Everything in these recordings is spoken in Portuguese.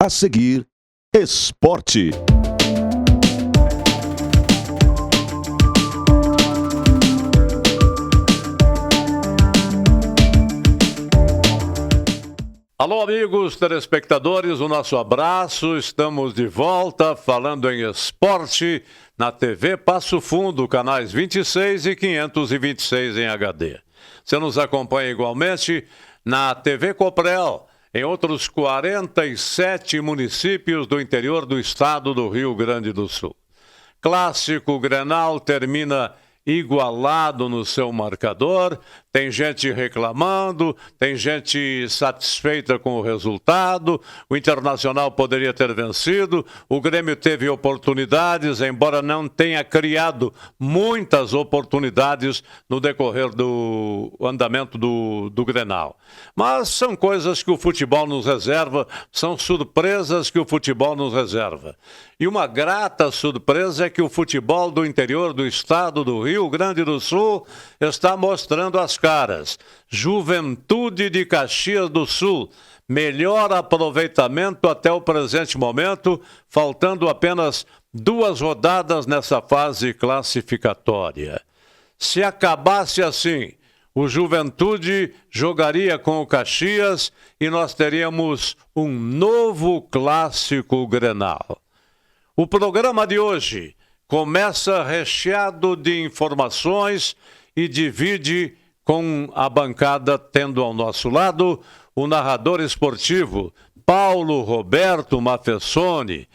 A seguir, esporte. Alô, amigos telespectadores, o nosso abraço. Estamos de volta falando em esporte na TV Passo Fundo, canais 26 e 526 em HD. Você nos acompanha igualmente na TV Coprel, em outros 47 municípios do interior do estado do Rio Grande do Sul. Clássico Grenal termina igualado no seu marcador, tem gente reclamando, tem gente satisfeita com o resultado, o Internacional poderia ter vencido, o Grêmio teve oportunidades, embora não tenha criado muitas oportunidades no decorrer do andamento do Grenal. Mas são coisas que o futebol nos reserva, são surpresas que o futebol nos reserva. E uma grata surpresa é que o futebol do interior do estado do Rio Grande do Sul está mostrando as caras. Juventude de Caxias do Sul, melhor aproveitamento até o presente momento, faltando apenas 2 rodadas nessa fase classificatória. Se acabasse assim, o Juventude jogaria com o Caxias e nós teríamos um novo clássico Grenal. O programa de hoje começa recheado de informações e divide com a bancada, tendo ao nosso lado o narrador esportivo Paulo Roberto Mafessoni,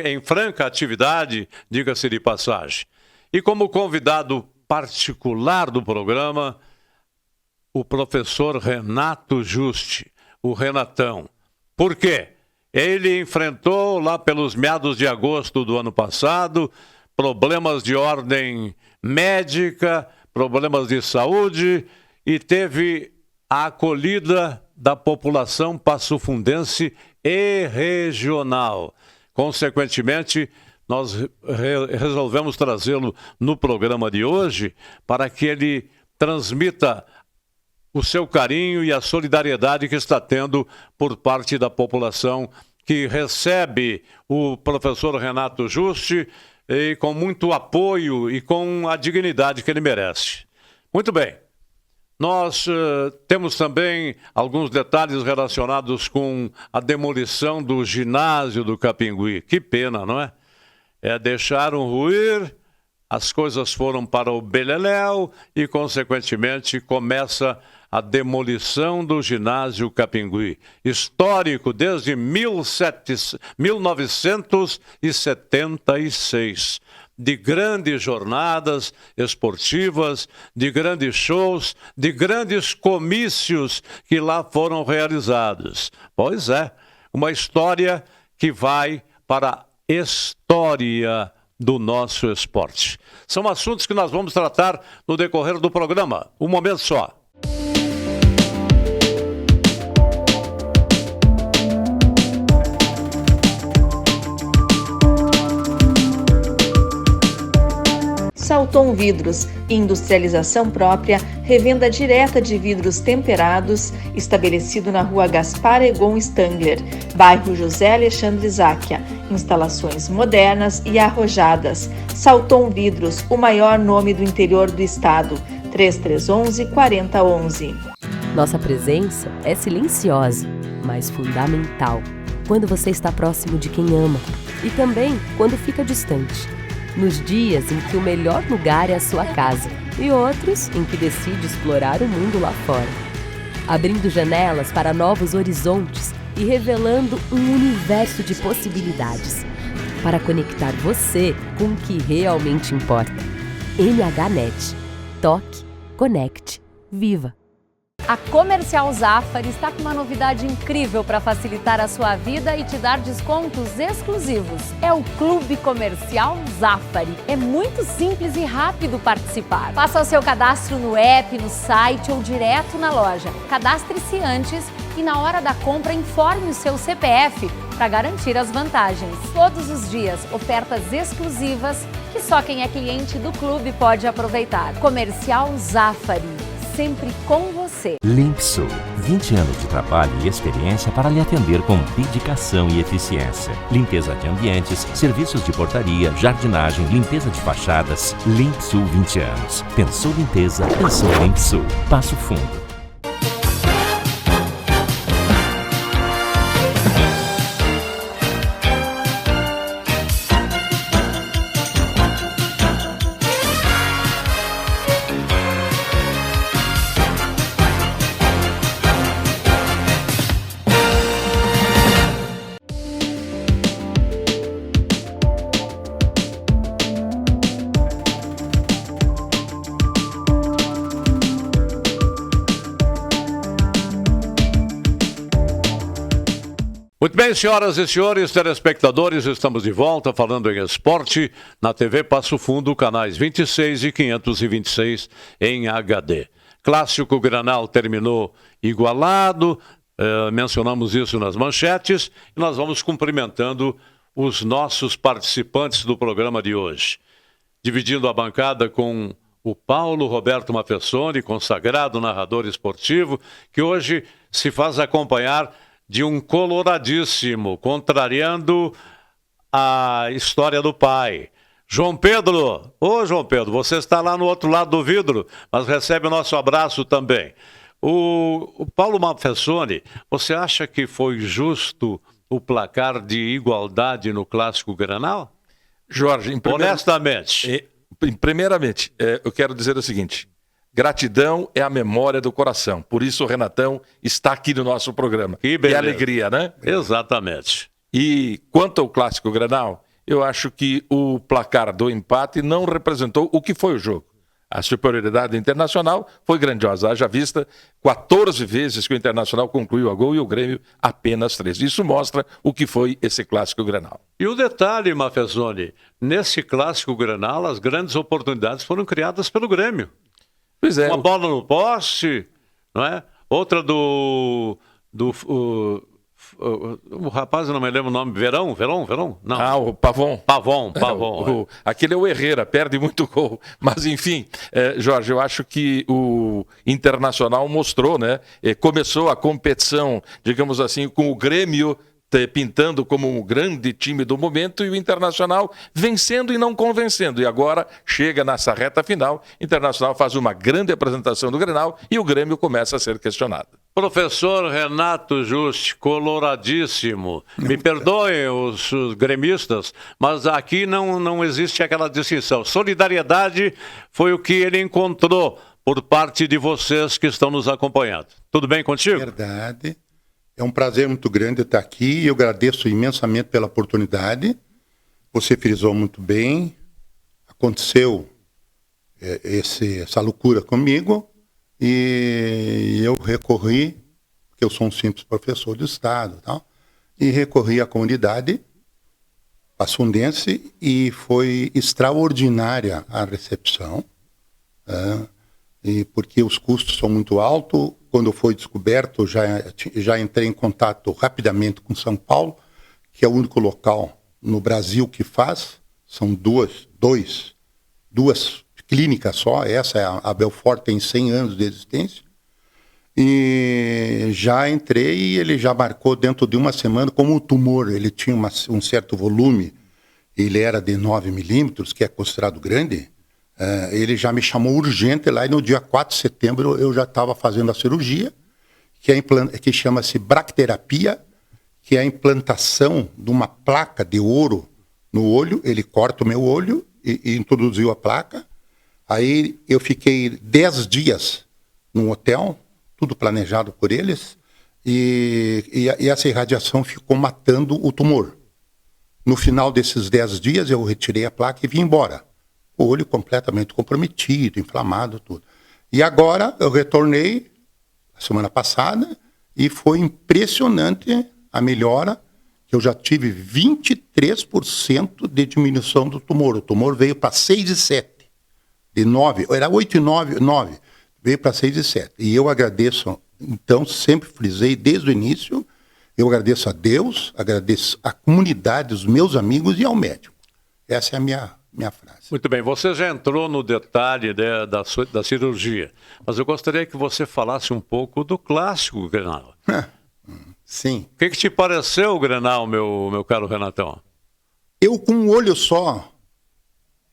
em franca atividade, diga-se de passagem. E como convidado particular do programa, o professor Renato Juste, o Renatão. Por quê? Ele enfrentou lá pelos meados de agosto do ano passado problemas de ordem médica, problemas de saúde e teve a acolhida da população passofundense e regional. Consequentemente, nós resolvemos trazê-lo no programa de hoje para que ele transmita o seu carinho e a solidariedade que está tendo por parte da população que recebe o professor Renato Juste e com muito apoio e com a dignidade que ele merece. Muito bem. Nós temos também alguns detalhes relacionados com a demolição do ginásio do Capingui. Que pena, não é? Deixaram ruir, as coisas foram para o beleléu e, consequentemente, começa a demolição do ginásio Capingui, histórico desde 1976, de grandes jornadas esportivas, de grandes shows, de grandes comícios que lá foram realizados. Pois é, uma história que vai para a história do nosso esporte. São assuntos que nós vamos tratar no decorrer do programa. Um momento só. Salton Vidros, industrialização própria, revenda direta de vidros temperados, estabelecido na rua Gaspar Egon Stangler, bairro José Alexandre Záquia. Instalações modernas e arrojadas. Salton Vidros, o maior nome do interior do estado. 3311-4011. Nossa presença é silenciosa, mas fundamental. Quando você está próximo de quem ama e também quando fica distante. Nos dias em que o melhor lugar é a sua casa e outros em que decide explorar o mundo lá fora. Abrindo janelas para novos horizontes e revelando um universo de possibilidades para conectar você com o que realmente importa. MHNet. Toque, conecte, viva. A Comercial Zafari está com uma novidade incrível para facilitar a sua vida e te dar descontos exclusivos. É o Clube Comercial Zafari. É muito simples e rápido participar. Faça o seu cadastro no app, no site ou direto na loja. Cadastre-se antes e na hora da compra informe o seu CPF para garantir as vantagens. Todos os dias, ofertas exclusivas que só quem é cliente do clube pode aproveitar. Comercial Zafari. sempre com você. Limpsul, 20 anos de trabalho e experiência para lhe atender com dedicação e eficiência. Limpeza de ambientes, serviços de portaria, jardinagem, limpeza de fachadas. Limpsul 20 anos. Pensou limpeza, pensou Limpsul. Passo Fundo. Muito bem, senhoras e senhores, telespectadores, estamos de volta falando em esporte na TV Passo Fundo, canais 26 e 526 em HD. Clássico Granal terminou igualado, mencionamos isso nas manchetes, e nós vamos cumprimentando os nossos participantes do programa de hoje. Dividindo a bancada com o Paulo Roberto Mafessoni, consagrado narrador esportivo, que hoje se faz acompanhar de um coloradíssimo, contrariando a história do pai. João Pedro, João Pedro, você está lá no outro lado do vidro, mas recebe o nosso abraço também. O Paulo Mafessoni, você acha que foi justo o placar de igualdade no Clássico Granal? Jorge, honestamente. Primeiramente, eu quero dizer o seguinte: gratidão é a memória do coração. Por isso o Renatão está aqui no nosso programa. Que beleza. E alegria, né? Exatamente. E quanto ao Clássico Grenal, eu acho que o placar do empate não representou o que foi o jogo. A superioridade internacional foi grandiosa. Haja vista 14 vezes que o Internacional concluiu a gol e o Grêmio apenas 3. Isso mostra o que foi esse Clássico Grenal. E o detalhe, Mafessoni, nesse Clássico Grenal, as grandes oportunidades foram criadas pelo Grêmio. Pois é. Uma bola no poste, não é? Outra o rapaz, eu não me lembro o nome, Verão? Não. Ah, o Pavon. Pavon. Aquele é o Herrera, perde muito gol. Mas, enfim, Jorge, eu acho que o Internacional mostrou, né? Começou a competição, digamos assim, com o Grêmio pintando como um grande time do momento e o Internacional vencendo e não convencendo. E agora chega nessa reta final, o Internacional faz uma grande apresentação do Grenal e o Grêmio começa a ser questionado. Professor Renato Juste, coloradíssimo. Me perdoem os gremistas, mas aqui não existe aquela distinção. Solidariedade foi o que ele encontrou por parte de vocês que estão nos acompanhando. Tudo bem contigo? Verdade. É um prazer muito grande estar aqui e eu agradeço imensamente pela oportunidade. Você frisou muito bem. Aconteceu essa loucura comigo e eu recorri, porque eu sou um simples professor do Estado, e recorri à comunidade passundense e foi extraordinária a recepção, e porque os custos são muito altos. Quando foi descoberto, já entrei em contato rapidamente com São Paulo, que é o único local no Brasil que faz. São duas clínicas só. Essa é a Belfort, tem 100 anos de existência. E já entrei e ele já marcou dentro de uma semana. Como o tumor ele tinha um certo volume, ele era de 9 milímetros, que é considerado grande. Ele já me chamou urgente lá e no dia 4 de setembro eu já estava fazendo a cirurgia, que chama-se bracterapia, que é a implantação de uma placa de ouro no olho. Ele corta o meu olho e introduziu a placa. Aí eu fiquei 10 dias num hotel, tudo planejado por eles, e essa irradiação ficou matando o tumor. No final desses 10 dias eu retirei a placa e vim embora. O olho completamente comprometido, inflamado, tudo. E agora eu retornei a semana passada e foi impressionante a melhora, que eu já tive 23% de diminuição do tumor. O tumor veio para 6,7. De 9, era 8,9, veio para 6,7. E eu agradeço, então, sempre frisei desde o início, eu agradeço a Deus, agradeço à comunidade, os meus amigos e ao médico. Essa é a minha minha frase. Muito bem, você já entrou no detalhe da cirurgia, mas eu gostaria que você falasse um pouco do clássico Grenal. Sim. O que te pareceu o Grenal, meu caro Renatão? Eu, com um olho só,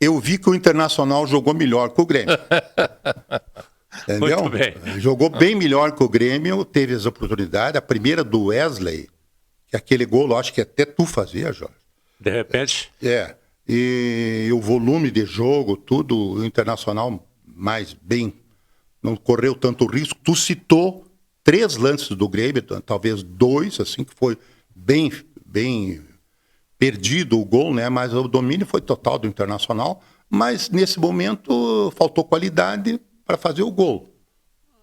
eu vi que o Internacional jogou melhor que o Grêmio. Entendeu? Muito bem. Jogou bem melhor que o Grêmio, teve as oportunidades. A primeira do Wesley, que aquele gol, eu acho que até tu fazia, Jorge. De repente? E o volume de jogo, tudo, o Internacional mais bem, não correu tanto risco. Tu citou 3 lances do Grêmio, talvez 2, assim, que foi bem perdido o gol, né? Mas o domínio foi total do Internacional. Mas nesse momento faltou qualidade para fazer o gol.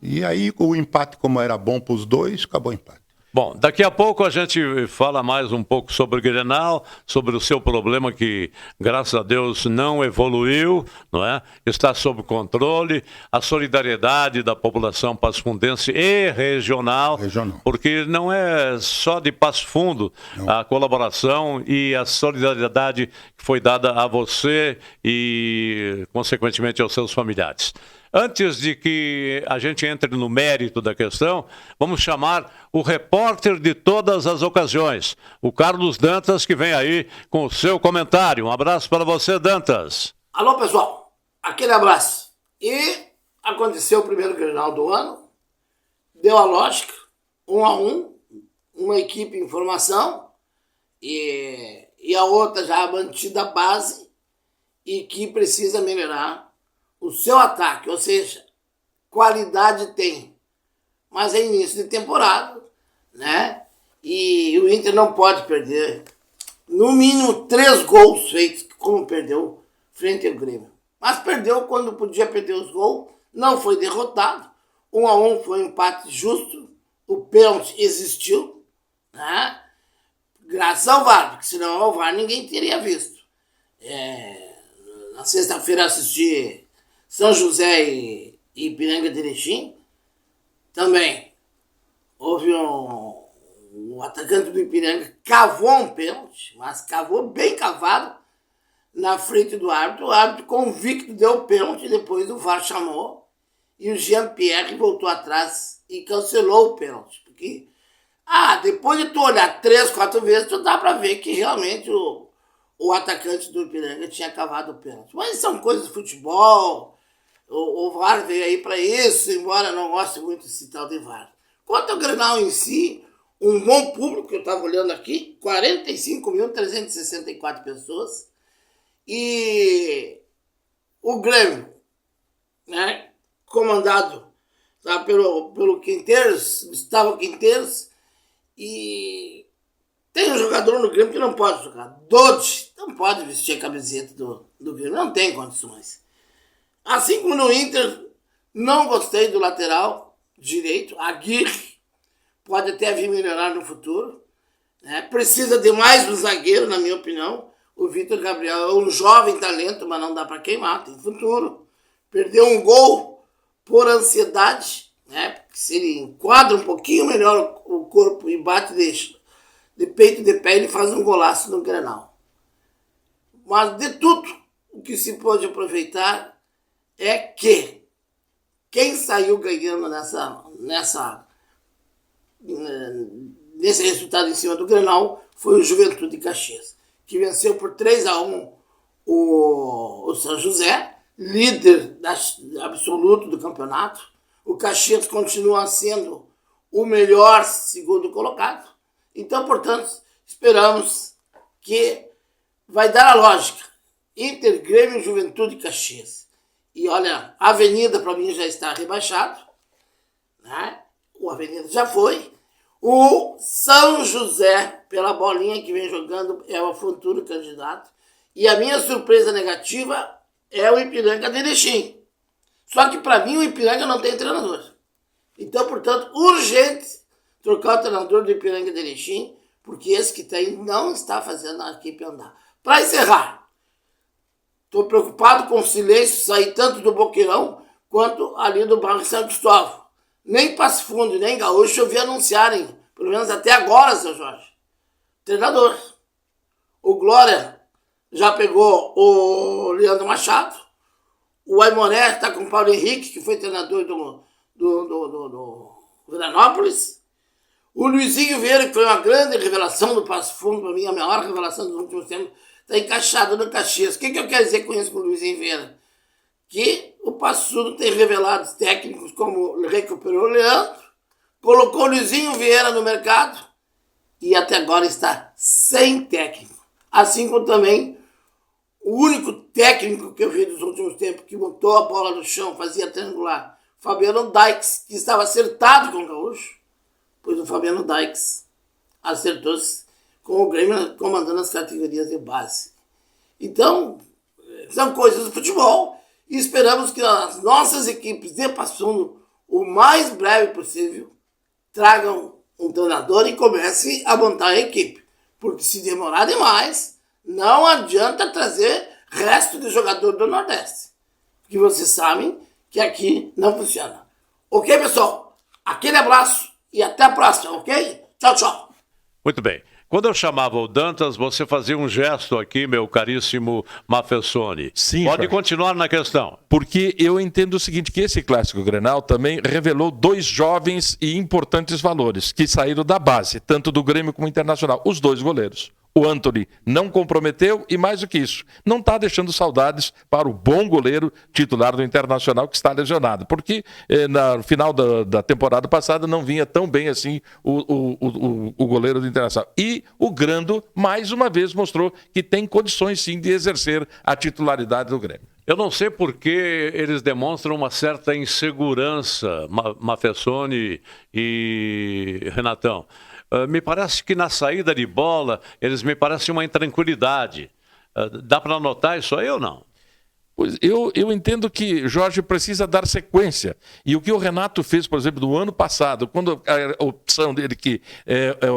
E aí o empate, como era bom para os dois, acabou o empate. Bom, daqui a pouco a gente fala mais um pouco sobre o Grenal, sobre o seu problema que, graças a Deus, não evoluiu, não é? Está sob controle, a solidariedade da população passafundense e regional, porque não é só de Passo Fundo a colaboração e a solidariedade que foi dada a você e, consequentemente, aos seus familiares. Antes de que a gente entre no mérito da questão, vamos chamar o repórter de todas as ocasiões, o Carlos Dantas, que vem aí com o seu comentário. Um abraço para você, Dantas. Alô, pessoal. Aquele abraço. E aconteceu o primeiro Grenal do ano, deu a lógica, 1-1, uma equipe em formação e a outra já mantida a base e que precisa melhorar o seu ataque, ou seja, qualidade tem, mas é início de temporada, né? E o Inter não pode perder no mínimo 3 gols feitos, como perdeu frente ao Grêmio. Mas perdeu quando podia perder os gols, não foi derrotado. 1-1 foi um empate justo, o pênalti existiu, né? Graças ao VAR, porque senão ao VAR ninguém teria visto. Na sexta-feira assisti São José e Ipiranga de Erechim. Também houve o atacante do Ipiranga cavou um pênalti, mas cavou bem cavado na frente do árbitro. O árbitro convicto deu o pênalti, depois o VAR chamou e o Jean-Pierre voltou atrás e cancelou o pênalti. Porque depois de tu olhar 3, 4 vezes, tu dá pra ver que realmente o atacante do Ipiranga tinha cavado o pênalti. Mas são coisas de futebol. O VAR veio aí para isso, embora não goste muito desse tal de VAR. Quanto ao Grenal em si, um bom público, que eu estava olhando aqui, 45.364 pessoas. E o Grêmio, né, comandado pelo Quinteiros, Gustavo Quinteiros, e tem um jogador no Grêmio que não pode jogar. Dodge não pode vestir a camiseta do Grêmio, não tem condições. Assim como no Inter, não gostei do lateral direito, Aguirre, pode até vir melhorar no futuro, né? Precisa de mais um zagueiro, na minha opinião. O Vitor Gabriel é um jovem talento, mas não dá para queimar, tem futuro. Perdeu um gol por ansiedade, né? Porque se ele enquadra um pouquinho melhor o corpo e bate de peito e de pé, ele faz um golaço no Grenal. Mas de tudo o que se pode aproveitar é que quem saiu ganhando nesse resultado em cima do Grenal foi o Juventude de Caxias, que venceu por 3-1 o São José, líder absoluto do campeonato. O Caxias continua sendo o melhor segundo colocado. Então, portanto, esperamos que vai dar a lógica. Inter, Grêmio, Juventude e Caxias. E olha, a Avenida para mim já está rebaixado, né? O Avenida já foi. O São José, pela bolinha que vem jogando, é o futuro candidato. E a minha surpresa negativa é o Ipiranga de Erechim. Só que para mim o Ipiranga não tem treinador. Então, portanto, urgente trocar o treinador do Ipiranga de Erechim, porque esse que tem não está fazendo a equipe andar. Para encerrar, estou preocupado com o silêncio sair tanto do Boqueirão quanto ali do bairro São Cristóvão. Nem Passo Fundo, nem Gaúcho eu vi anunciarem, pelo menos até agora, seu Jorge. Treinador. O Glória já pegou o Leandro Machado. O Aimoré está com o Paulo Henrique, que foi treinador do Veranópolis. O Luizinho Vieira, que foi uma grande revelação do Passo Fundo, para mim, a maior revelação dos últimos tempos, está encaixado no Caxias. O que eu quero dizer com isso com o Luizinho Vieira? Que o Passo Fundo tem revelado técnicos como recuperou o Leandro, colocou o Luizinho Vieira no mercado e até agora está sem técnico. Assim como também o único técnico que eu vi nos últimos tempos que botou a bola no chão, fazia triangular, Fabiano Dykes, que estava acertado com o Gaúcho, pois o Fabiano Dykes acertou-se com o Grêmio comandando as categorias de base. Então, são coisas do futebol e esperamos que as nossas equipes de Passo Fundo, o mais breve possível, tragam um treinador e comecem a montar a equipe. Porque se demorar demais, não adianta trazer resto de jogador do Nordeste. Porque vocês sabem que aqui não funciona. Ok, pessoal? Aquele abraço e até a próxima, ok? Tchau, tchau. Muito bem. Quando eu chamava o Dantas, você fazia um gesto aqui, meu caríssimo Mafessoni. Sim, Pode Jorge. continuar na questão. Porque eu entendo o seguinte, que esse Clássico Grenal também revelou 2 jovens e importantes valores que saíram da base, tanto do Grêmio como Internacional, os 2 goleiros. O Antony não comprometeu e, mais do que isso, não está deixando saudades para o bom goleiro titular do Internacional que está lesionado. Porque no final da temporada passada não vinha tão bem assim o goleiro do Internacional. E o Grando, mais uma vez, mostrou que tem condições sim de exercer a titularidade do Grêmio. Eu não sei por que eles demonstram uma certa insegurança, Mafessoni e Renatão. Me parece que na saída de bola, eles me parecem uma intranquilidade. Dá para notar isso aí ou não? Pois eu entendo que Jorge precisa dar sequência. E o que o Renato fez, por exemplo, no ano passado, quando a opção dele que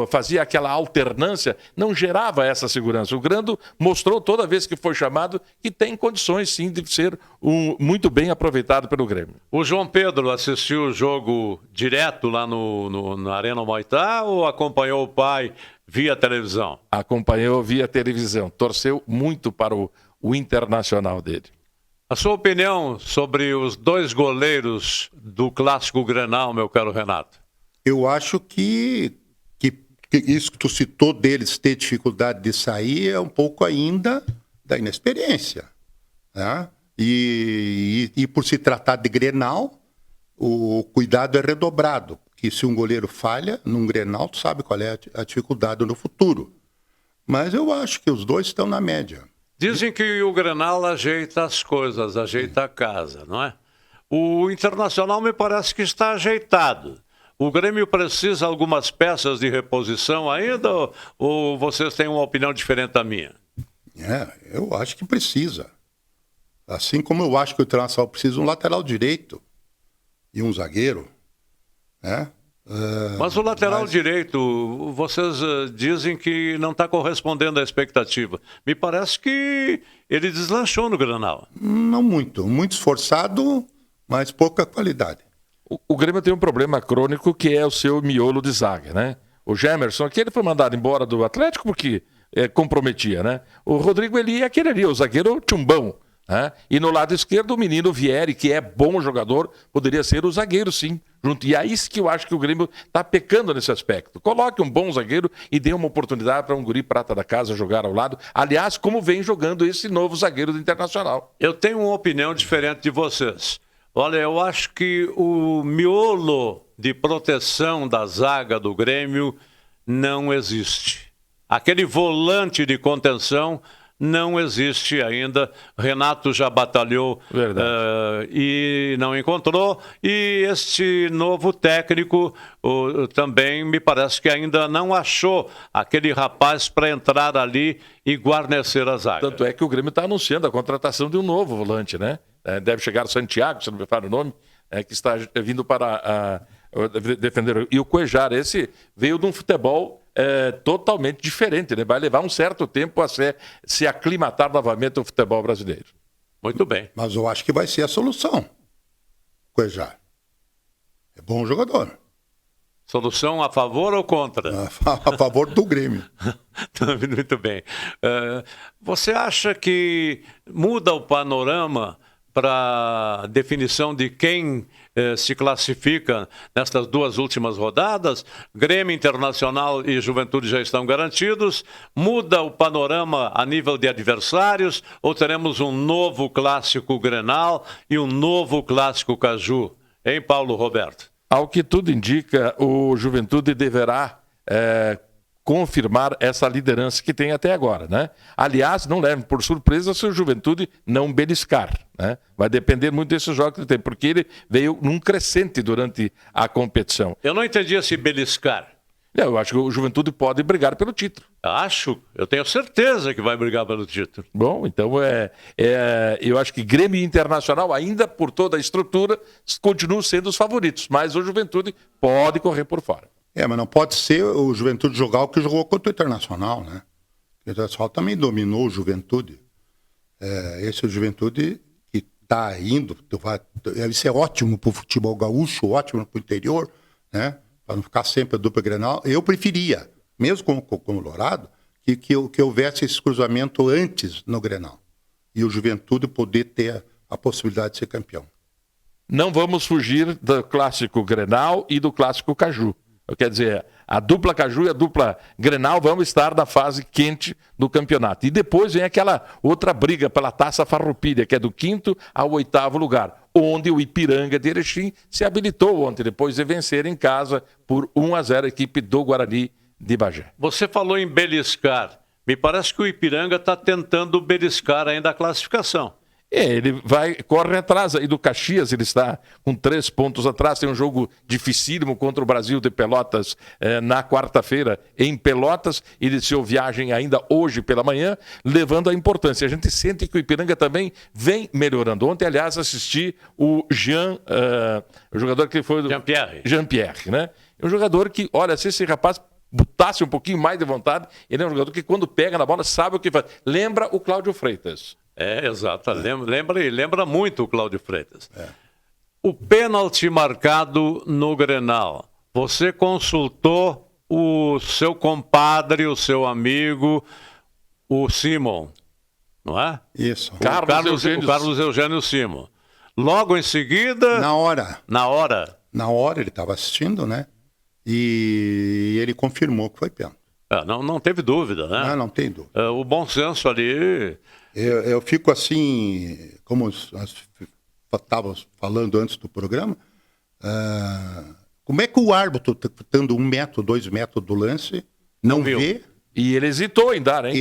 fazia aquela alternância, não gerava essa segurança. O Grando mostrou toda vez que foi chamado que tem condições sim de ser muito bem aproveitado pelo Grêmio. O João Pedro assistiu o jogo direto lá na Arena Moitá ou acompanhou o pai via televisão? Acompanhou via televisão. Torceu muito para o Internacional dele. A sua opinião sobre os 2 goleiros do Clássico Grenal, meu caro Renato? Eu acho que isso que tu citou deles ter dificuldade de sair é um pouco ainda da inexperiência. Né? E por se tratar de Grenal, o cuidado é redobrado. Porque se um goleiro falha num Grenal, tu sabe qual é a dificuldade no futuro. Mas eu acho que os 2 estão na média. Dizem que o Grenal ajeita as coisas, ajeita a casa, não é? O Internacional me parece que está ajeitado. O Grêmio precisa de algumas peças de reposição ainda ou vocês têm uma opinião diferente da minha? Eu acho que precisa. Assim como eu acho que o Internacional precisa de um lateral direito e um zagueiro, né? Mas o lateral direito, vocês dizem que não está correspondendo à expectativa. Me parece que ele deslanchou no Grenal. Não muito. Muito esforçado, mas pouca qualidade. O Grêmio tem um problema crônico que é o seu miolo de zaga, né? O Gemerson aqui, ele foi mandado embora do Atlético porque comprometia, né? O Rodrigo Eli é aquele ali, o zagueiro chumbão. E no lado esquerdo o menino Vieri, que é bom jogador, poderia ser o zagueiro sim, junto. E é isso que eu acho que o Grêmio está pecando nesse aspecto. Coloque um bom zagueiro e dê uma oportunidade para um guri prata da casa jogar ao lado. Aliás, como vem jogando esse novo zagueiro do Internacional. Eu tenho uma opinião diferente de vocês. Olha, eu acho que o miolo de proteção da zaga do Grêmio não existe. Aquele volante de contenção não existe ainda. Renato já batalhou e não encontrou. E este novo técnico também me parece que ainda não achou aquele rapaz para entrar ali e guarnecer a zaga. Tanto é que o Grêmio está anunciando a contratação de um novo volante, né? Deve chegar o Santiago, se não me falo o nome, que está vindo para defender. E o Cuejar, esse veio de um futebol totalmente diferente, né? Vai levar um certo tempo a se aclimatar novamente ao futebol brasileiro. Muito bem. Mas eu acho que vai ser a solução. Cuejar. É bom jogador. Solução a favor ou contra? A favor do Grêmio. Muito bem. Você acha que muda o panorama para a definição de quem se classifica nestas duas últimas rodadas? Grêmio, Internacional e Juventude já estão garantidos. Muda o panorama a nível de adversários ou teremos um novo clássico Grenal e um novo clássico Caju? Hein, Paulo Roberto? Ao que tudo indica, o Juventude deverá confirmar essa liderança que tem até agora, né? Aliás, não leve por surpresa se o Juventude não beliscar, né? Vai depender muito desses jogos que tem, porque ele veio num crescente durante a competição. Eu não entendi esse beliscar. Eu acho que o Juventude pode brigar pelo título. Eu tenho certeza que vai brigar pelo título. Bom, então eu acho que Grêmio e Internacional, ainda por toda a estrutura, continuam sendo os favoritos, mas o Juventude pode correr por fora. Mas não pode ser o Juventude jogar o que jogou contra o Internacional, né? O Internacional também dominou o Juventude. Esse é o Juventude que está indo, isso é ótimo para o futebol gaúcho, ótimo para o interior, né? Para não ficar sempre a dupla Grenal. Eu preferia, mesmo com o Colorado, que houvesse esse cruzamento antes no Grenal. E o Juventude poder ter a possibilidade de ser campeão. Não vamos fugir do clássico Grenal e do clássico Caju. Quer dizer, a dupla Caju e a dupla Grenal vão estar na fase quente do campeonato. E depois vem aquela outra briga pela Taça Farroupilha, que é do 5º ao 8º lugar, onde o Ipiranga de Erechim se habilitou ontem, depois de vencer em casa por 1-0 a equipe do Guarani de Bagé. Você falou em beliscar. Me parece que o Ipiranga está tentando beliscar ainda a classificação. Ele corre atrás aí do Caxias, ele está com 3 pontos atrás, tem um jogo dificílimo contra o Brasil de Pelotas na quarta-feira em Pelotas, iniciou viagem ainda hoje pela manhã, levando a importância. A gente sente que o Ipiranga também vem melhorando. Ontem, aliás, assisti o o jogador que foi do Jean-Pierre, né? É um jogador que, olha, se esse rapaz botasse um pouquinho mais de vontade, ele é um jogador que quando pega na bola sabe o que faz. Lembra o Cláudio Freitas. Exato. Lembra muito o Cláudio Freitas. O pênalti marcado no Grenal. Você consultou o seu compadre, o seu amigo, o Simon, não é? Isso. O Carlos Eugênio Simon. Logo em seguida... Na hora. Na hora ele estava assistindo, né? E ele confirmou que foi pênalti. Não teve dúvida, né? Não tem dúvida. O bom senso ali... Eu fico assim, como estávamos falando antes do programa, como é que o árbitro, estando 1 metro, 2 metros do lance, não vê? E ele hesitou em dar, hein?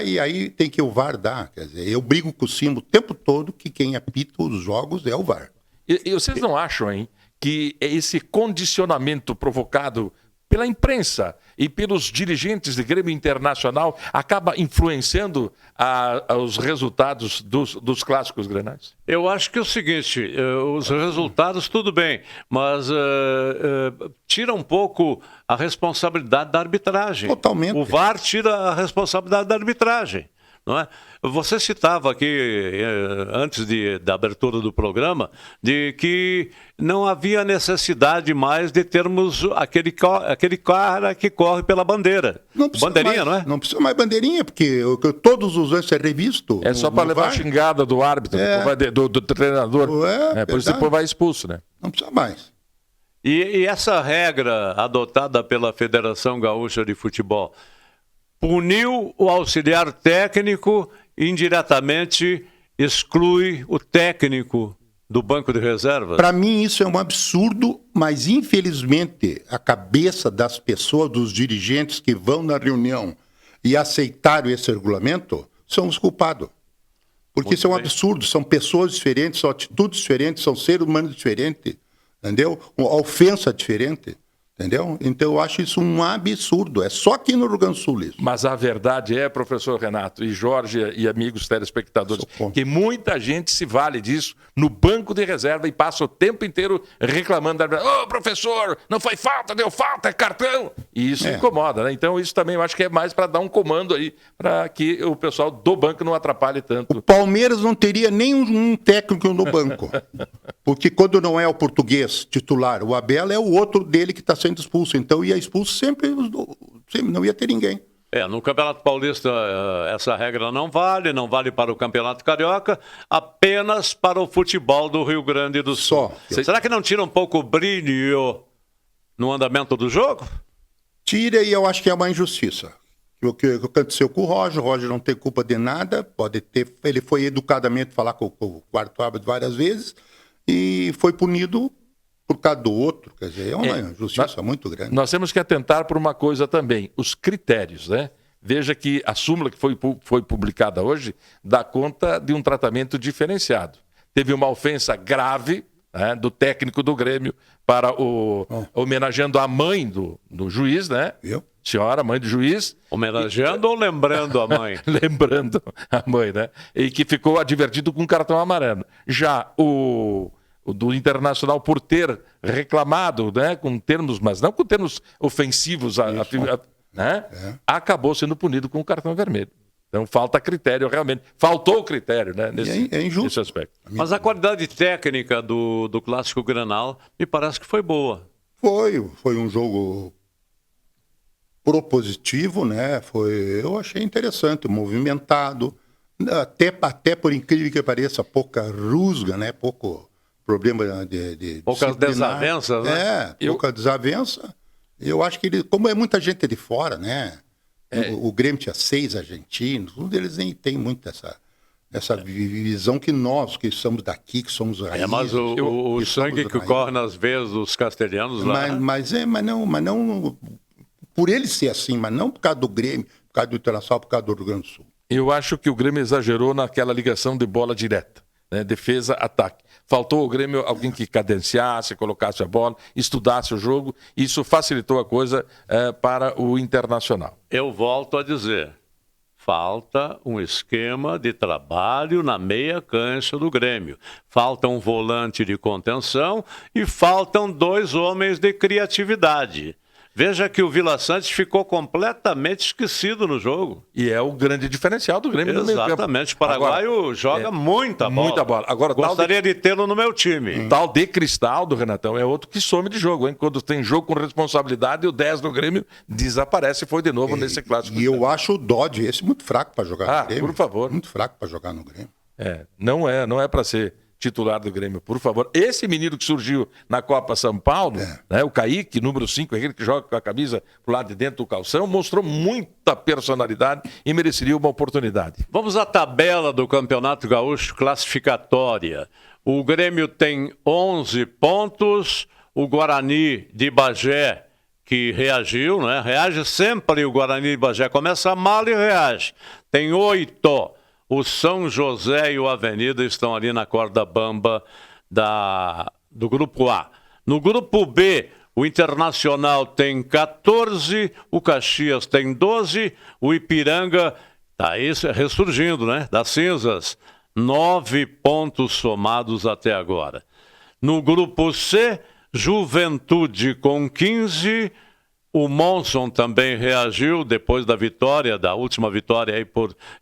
E aí tem que o VAR dar. Quer dizer, eu brigo com o Simon o tempo todo que quem apita os jogos é o VAR. E vocês não acham, hein, que esse condicionamento provocado pela imprensa e pelos dirigentes de Grêmio Internacional acaba influenciando os resultados dos clássicos grenais? Eu acho que é o seguinte, os resultados tudo bem, mas tira um pouco a responsabilidade da arbitragem. Totalmente. O VAR tira a responsabilidade da arbitragem. Não é? Você citava aqui, antes da abertura do programa, de que não havia necessidade mais de termos aquele cara que corre pela bandeira. Bandeirinha, não é? Não precisa mais bandeirinha, porque todos os anos é revisto. É só para levar a xingada do árbitro, do treinador. Por isso depois vai expulso, né? Não precisa mais. E essa regra adotada pela Federação Gaúcha de Futebol puniu o auxiliar técnico, indiretamente exclui o técnico do banco de reservas? Para mim isso é um absurdo, mas infelizmente a cabeça das pessoas, dos dirigentes que vão na reunião e aceitaram esse regulamento, são os culpados. Porque isso é um absurdo, são pessoas diferentes, são atitudes diferentes, são seres humanos diferentes, entendeu? Uma ofensa diferente. Entendeu? Então eu acho isso um absurdo. É só aqui no Rio Grande do Sul isso. Mas a verdade é, professor Renato e Jorge e amigos telespectadores, que muita gente se vale disso no banco de reserva e passa o tempo inteiro reclamando. Ô, professor, não foi falta, deu falta, é cartão. E isso incomoda, né? Então isso também eu acho que é mais para dar um comando aí, para que o pessoal do banco não atrapalhe tanto. O Palmeiras não teria nem um técnico no banco. Porque quando não é o português titular, o Abel é o outro dele que está sendo sendo expulso. Então ia expulso sempre, sempre não ia ter ninguém. No Campeonato Paulista essa regra não vale para o Campeonato Carioca, apenas para o futebol do Rio Grande do Sul. Será que não tira um pouco o brilho no andamento do jogo? Tira, e eu acho que é uma injustiça. O que aconteceu com o Roger não tem culpa de nada, pode ter, ele foi educadamente falar com o quarto árbitro várias vezes e foi punido por causa do outro. Quer dizer, é uma injustiça muito grande. Nós temos que atentar por uma coisa também, os critérios, né? Veja que a súmula que foi publicada hoje dá conta de um tratamento diferenciado. Teve uma ofensa grave, né, do técnico do Grêmio para homenageando a mãe do juiz, né? Eu? Senhora, mãe do juiz. Homenageando ou lembrando a mãe? Lembrando a mãe, né? E que ficou advertido com cartão amarelo. Já o do Internacional, por ter reclamado, né, com termos, mas não com termos ofensivos, né, acabou sendo punido com o cartão vermelho. Então falta critério, realmente. Faltou o critério, né, nesse aspecto. Mas a qualidade técnica do Clássico Grenal me parece que foi boa. Foi um jogo propositivo, né? Eu achei interessante, movimentado, até por incrível que pareça, pouca rusga, né? Pouco problema de poucas desavenças, né? Pouca desavença. Eu acho que como é muita gente de fora, né? O Grêmio tinha 6 argentinos, um deles nem tem muito essa visão que nós, que somos daqui, que somos raízes. Mas o sangue que corre nas veias dos castelhanos lá... Mas não por ele ser assim, mas não por causa do Grêmio, por causa do Internacional, por causa do Rio Grande do Sul. Eu acho que o Grêmio exagerou naquela ligação de bola direta, né? Defesa, ataque. Faltou ao Grêmio alguém que cadenciasse, colocasse a bola, estudasse o jogo. Isso facilitou a coisa para o Internacional. Eu volto a dizer, falta um esquema de trabalho na meia cancha do Grêmio. Falta um volante de contenção e faltam 2 homens de criatividade. Veja que o Vila Sante ficou completamente esquecido no jogo. E é o grande diferencial do Grêmio. Exatamente. O paraguaio joga muita bola. Muita bola. Agora, gostaria de tê-lo no meu time. Tal de Cristaldo, Renatão, é outro que some de jogo, hein? Quando tem jogo com responsabilidade, o 10 do Grêmio desaparece. Foi de novo nesse clássico. E eu acho o Dodge esse muito fraco para jogar no Grêmio. Por favor. Muito fraco para jogar no Grêmio. Não é para ser titular do Grêmio, por favor. Esse menino que surgiu na Copa São Paulo, né, o Kaique, número 5, aquele que joga com a camisa pro lado de dentro do calção, mostrou muita personalidade e mereceria uma oportunidade. Vamos à tabela do Campeonato Gaúcho classificatória. O Grêmio tem 11 pontos, o Guarani de Bagé, que reagiu, né? Reage sempre, o Guarani de Bagé começa mal e reage. Tem 8. O São José e o Avenida estão ali na corda bamba do Grupo A. No Grupo B, o Internacional tem 14, o Caxias tem 12, o Ipiranga está aí ressurgindo, né? Das cinzas. 9 pontos somados até agora. No Grupo C, Juventude com 15. O Monson também reagiu depois da vitória, da última vitória aí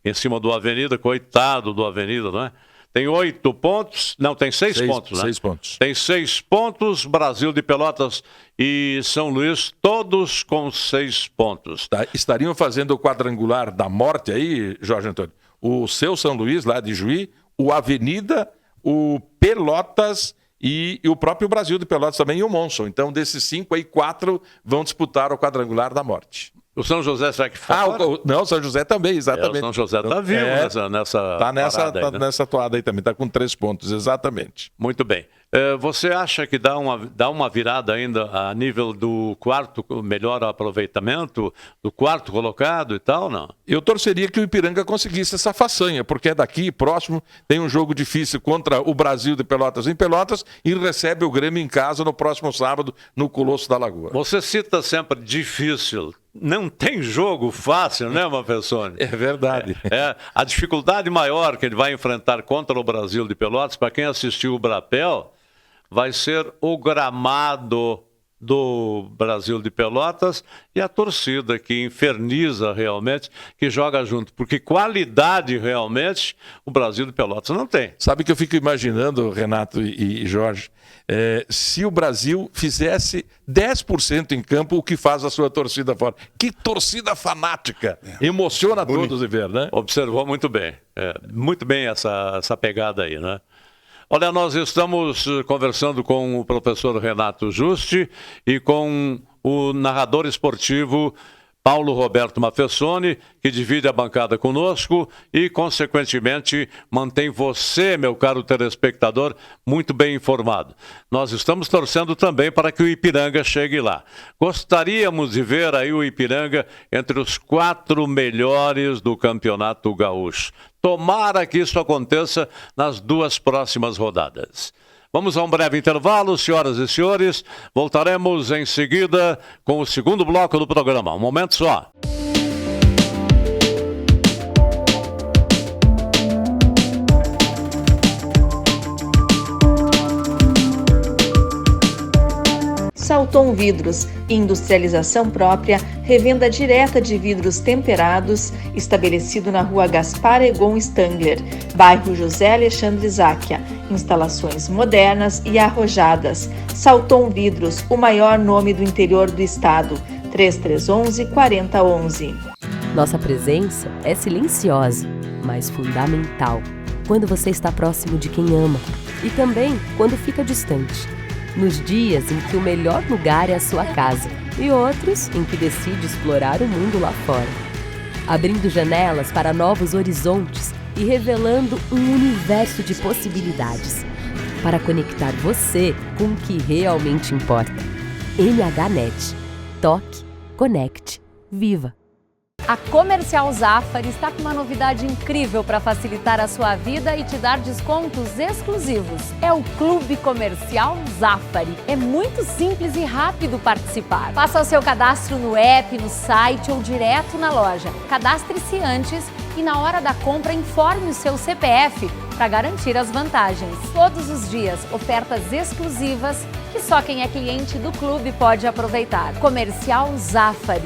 em cima do Avenida, coitado do Avenida, não é? Tem 8 pontos, não, tem 6 pontos, né? 6 pontos. Tem 6 pontos, Brasil de Pelotas e São Luís, todos com 6 pontos. Estariam fazendo o quadrangular da morte aí, Jorge Antônio? O seu São Luís, lá de Juí, o Avenida, o Pelotas e o próprio Brasil de Pelotas também e o Monson. Então, desses 5 aí, 4 vão disputar o quadrangular da morte. O São José, será que fora? Não, o São José também, exatamente. O São José está vivo nessa toada aí também, está com 3 pontos, exatamente. Muito bem. Você acha que dá uma virada ainda a nível do quarto, melhor aproveitamento, do quarto colocado e tal, não? Eu torceria que o Ipiranga conseguisse essa façanha, porque é daqui, próximo, tem um jogo difícil contra o Brasil de Pelotas em Pelotas e recebe o Grêmio em casa no próximo sábado, no Colosso da Lagoa. Você cita sempre difícil. Não tem jogo fácil, né, Mafessoni? É verdade. A dificuldade maior que ele vai enfrentar contra o Brasil de Pelotas, para quem assistiu o Brapel, vai ser o gramado do Brasil de Pelotas e a torcida que inferniza realmente, que joga junto, porque qualidade realmente o Brasil de Pelotas não tem. Sabe que eu fico imaginando, Renato e Jorge, se o Brasil fizesse 10% em campo o que faz a sua torcida fora. Que torcida fanática! Emociona todos de ver, né? Observou muito bem. Muito bem essa pegada aí, né? Olha, nós estamos conversando com o professor Renato Juste e com o narrador esportivo Paulo Roberto Mafessoni, que divide a bancada conosco e, consequentemente, mantém você, meu caro telespectador, muito bem informado. Nós estamos torcendo também para que o Ipiranga chegue lá. Gostaríamos de ver aí o Ipiranga entre os 4 melhores do Campeonato Gaúcho. Tomara que isso aconteça nas 2 próximas rodadas. Vamos a um breve intervalo, senhoras e senhores. Voltaremos em seguida com o segundo bloco do programa. Um momento só. Salton Vidros, industrialização própria, revenda direta de vidros temperados, estabelecido na rua Gaspar Egon Stangler, bairro José Alexandre Záquia. Instalações modernas e arrojadas. Salton Vidros, o maior nome do interior do estado. 3311-4011. Nossa presença é silenciosa, mas fundamental. Quando você está próximo de quem ama e também quando fica distante. Nos dias em que o melhor lugar é a sua casa e outros em que decide explorar o mundo lá fora. Abrindo janelas para novos horizontes e revelando um universo de possibilidades para conectar você com o que realmente importa. MHNet. Toque, conecte, viva. A Comercial Zafari está com uma novidade incrível para facilitar a sua vida e te dar descontos exclusivos. É o Clube Comercial Zafari. É muito simples e rápido participar. Faça o seu cadastro no app, no site ou direto na loja. Cadastre-se antes e na hora da compra informe o seu CPF para garantir as vantagens. Todos os dias, ofertas exclusivas que só quem é cliente do clube pode aproveitar. Comercial Zafari.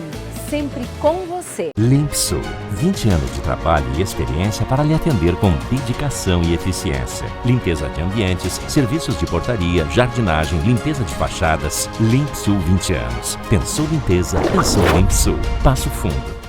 Sempre com você. Limpsul, 20 anos de trabalho e experiência para lhe atender com dedicação e eficiência. Limpeza de ambientes, serviços de portaria, jardinagem, limpeza de fachadas. Limpsul 20 anos. Pensou limpeza, pensou Limpsul. Passo Fundo.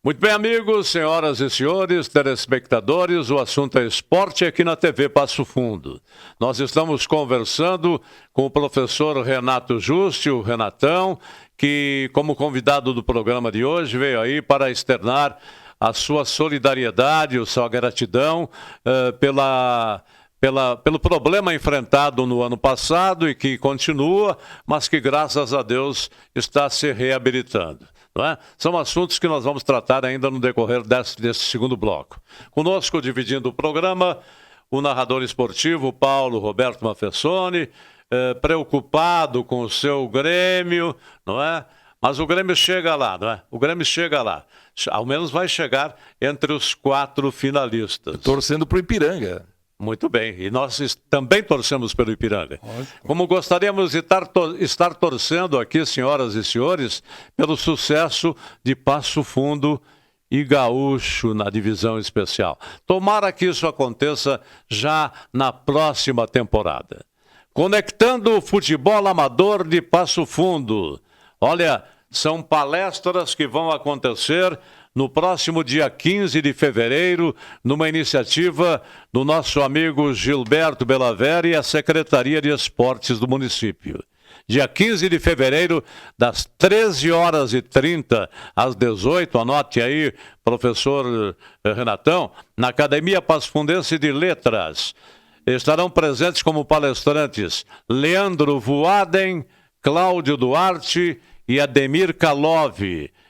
Muito bem, amigos, senhoras e senhores, telespectadores, o assunto é esporte aqui na TV Passo Fundo. Nós estamos conversando com o professor Renato Juste, o Renatão, que, como convidado do programa de hoje, veio aí para externar a sua solidariedade, a sua gratidão pelo problema enfrentado no ano passado e que continua, mas que, graças a Deus, está se reabilitando. Não é? São assuntos que nós vamos tratar ainda no decorrer desse segundo bloco. Conosco, dividindo o programa, o narrador esportivo Paulo Roberto Mafessoni, preocupado com o seu Grêmio, não é? Mas o Grêmio chega lá, não é? O Grêmio chega lá. Ao menos vai chegar entre os 4 finalistas. Torcendo para o Ipiranga. Muito bem, e nós também torcemos pelo Ipiranga. Como gostaríamos de estar torcendo aqui, senhoras e senhores, pelo sucesso de Passo Fundo e Gaúcho na divisão especial. Tomara que isso aconteça já na próxima temporada. Conectando o futebol amador de Passo Fundo. Olha, são palestras que vão acontecer no próximo dia 15 de fevereiro, numa iniciativa do nosso amigo Gilberto Belavera e a Secretaria de Esportes do município. Dia 15 de fevereiro, das 13h30 às 18h, anote aí, professor Renatão, na Academia Passo Fundense de Letras. Estarão presentes como palestrantes Leandro Voaden, Cláudio Duarte e Ademir Kalov.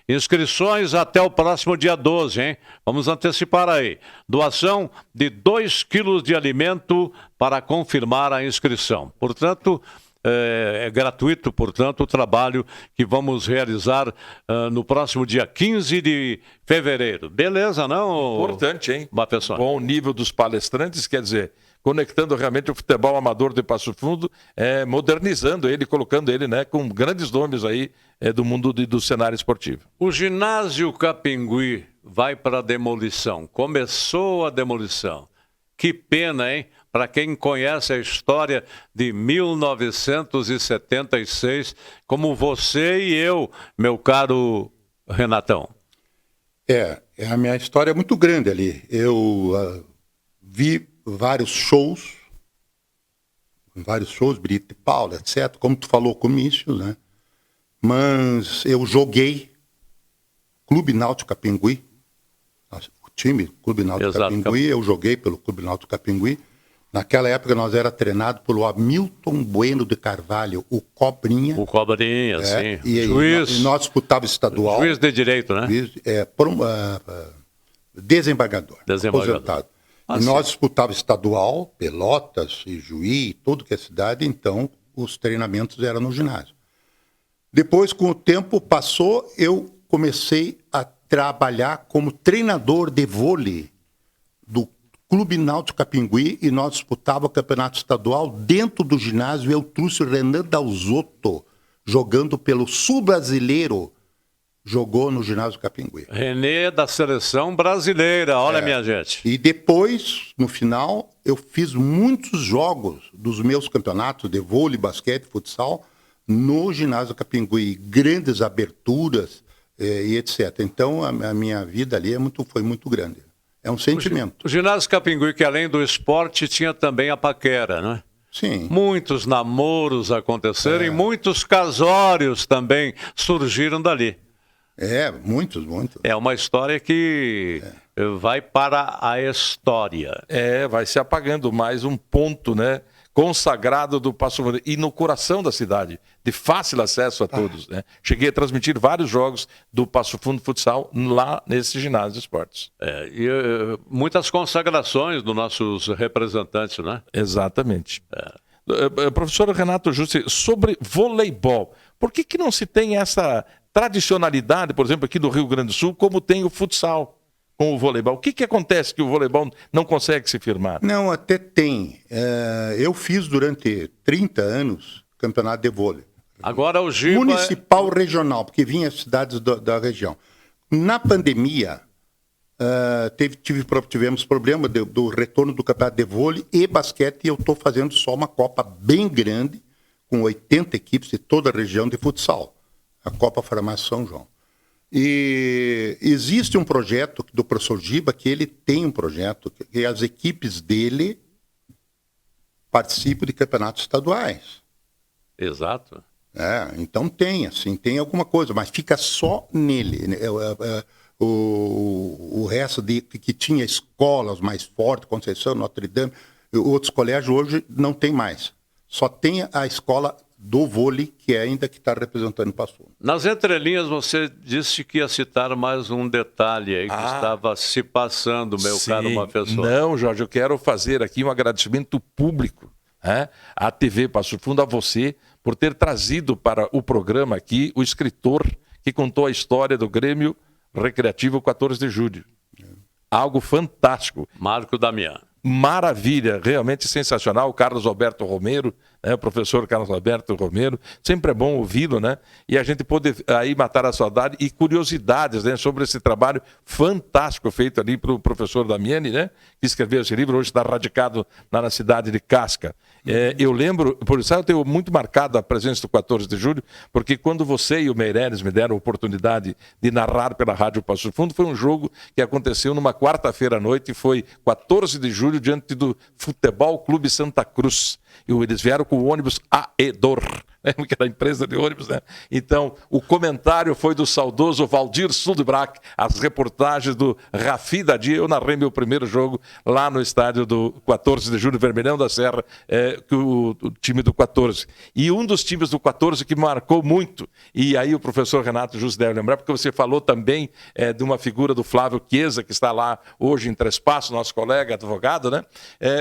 Inscrições até o próximo dia 12, hein? Vamos antecipar aí. Doação de 2 quilos de alimento para confirmar a inscrição. Portanto, é gratuito, portanto, o trabalho que vamos realizar no próximo dia 15 de fevereiro. Beleza, não? Importante, hein? Bafesson. Bom nível dos palestrantes, quer dizer, conectando realmente o futebol amador de Passo Fundo, modernizando ele, colocando ele, né, com grandes nomes aí do mundo do cenário esportivo. O ginásio Capingui vai para a demolição. Começou a demolição. Que pena, hein? Para quem conhece a história de 1976, como você e eu, meu caro Renatão. A minha história é muito grande ali. Eu vi vários shows, Brito e Paulo, etc., como tu falou com o Mício, né? Mas eu joguei Clube Náutico Capingui, o time Clube Náutico Capingui, eu joguei pelo Clube Náutico Capingui. Naquela época nós era treinado pelo Hamilton Bueno de Carvalho, o Cobrinha. O Cobrinha, sim. E nós disputávamos estadual. Juiz de direito, né? Desembargador. Aposentado. E nós disputávamos estadual, Pelotas e Juí, tudo que é cidade, então os treinamentos eram no ginásio. Depois, com o tempo passou, eu comecei a trabalhar como treinador de vôlei do Clube Náutico Capingui e nós disputávamos o campeonato estadual dentro do ginásio. Eu trouxe o Renan Dalzotto jogando pelo Sul Brasileiro, jogou no ginásio Capingui. Renê da seleção brasileira, olha minha gente. E depois, no final, eu fiz muitos jogos dos meus campeonatos de vôlei, basquete, futsal no ginásio Capingui, grandes aberturas e etc. Então a minha vida ali foi muito grande. É um sentimento. O ginásio Capingui, que além do esporte, tinha também a paquera, né? Sim. Muitos namoros aconteceram e muitos casórios também surgiram dali. Muitos. É uma história que vai para a história. Vai se apagando mais um ponto, né? Consagrado do Passo Fundo e no coração da cidade, de fácil acesso a todos, né? Cheguei a transmitir vários jogos do Passo Fundo Futsal lá nesse ginásio de esportes. Muitas consagrações dos nossos representantes, né? Exatamente. Professor Renato Juste, sobre voleibol, por que não se tem essa tradicionalidade, por exemplo, aqui do Rio Grande do Sul, como tem o futsal com o voleibol? O que acontece que o voleibol não consegue se firmar? Não, até tem. Eu fiz durante 30 anos campeonato de vôlei. Agora o Giba... Municipal, regional, porque vinha as cidades da região. Na pandemia, tivemos problema do retorno do campeonato de vôlei e basquete, e eu estou fazendo só uma Copa bem grande, com 80 equipes de toda a região de futsal. A Copa Farmácia São João. E existe um projeto do professor Giba, que ele tem um projeto, que as equipes dele participam de campeonatos estaduais. Exato. Então tem alguma coisa, mas fica só nele. O resto que tinha escolas mais fortes, Conceição, Notre Dame, outros colégios hoje não tem mais. Só tem a escola do vôlei, que ainda que está representando o Passo Fundo. Nas entrelinhas, você disse que ia citar mais um detalhe aí que estava se passando, meu caro Bafesson. Não, Jorge, eu quero fazer aqui um agradecimento público à TV Passo Fundo, a você, por ter trazido para o programa aqui o escritor que contou a história do Grêmio Recreativo 14 de Julho. Algo fantástico. Marco Damião. Maravilha, realmente sensacional. O Carlos Alberto Romero, o professor Carlos Alberto Romero, sempre é bom ouvi-lo, né? E a gente pôde aí matar a saudade e curiosidades, né, sobre esse trabalho fantástico feito ali pelo professor Damiani, né? Que escreveu esse livro, hoje está radicado lá na cidade de Casca. Eu lembro, por isso eu tenho muito marcado a presença do 14 de julho, porque quando você e o Meireles me deram a oportunidade de narrar pela Rádio Passo Fundo, foi um jogo que aconteceu numa quarta-feira à noite, e foi 14 de julho, diante do Futebol Clube Santa Cruz. E eles vieram com o ônibus Aedor, que era empresa de ônibus, né? Então, o comentário foi do saudoso Valdir Sundbrack, as reportagens do Rafi Dadi. Eu narrei meu primeiro jogo lá no estádio do 14 de julho, Vermelhão da Serra, o time do 14. E um dos times do 14 que marcou muito, e aí o professor Renato Justo deve lembrar, porque você falou também de uma figura do Flávio Chiesa, que está lá hoje em Três Passos, nosso colega advogado, né?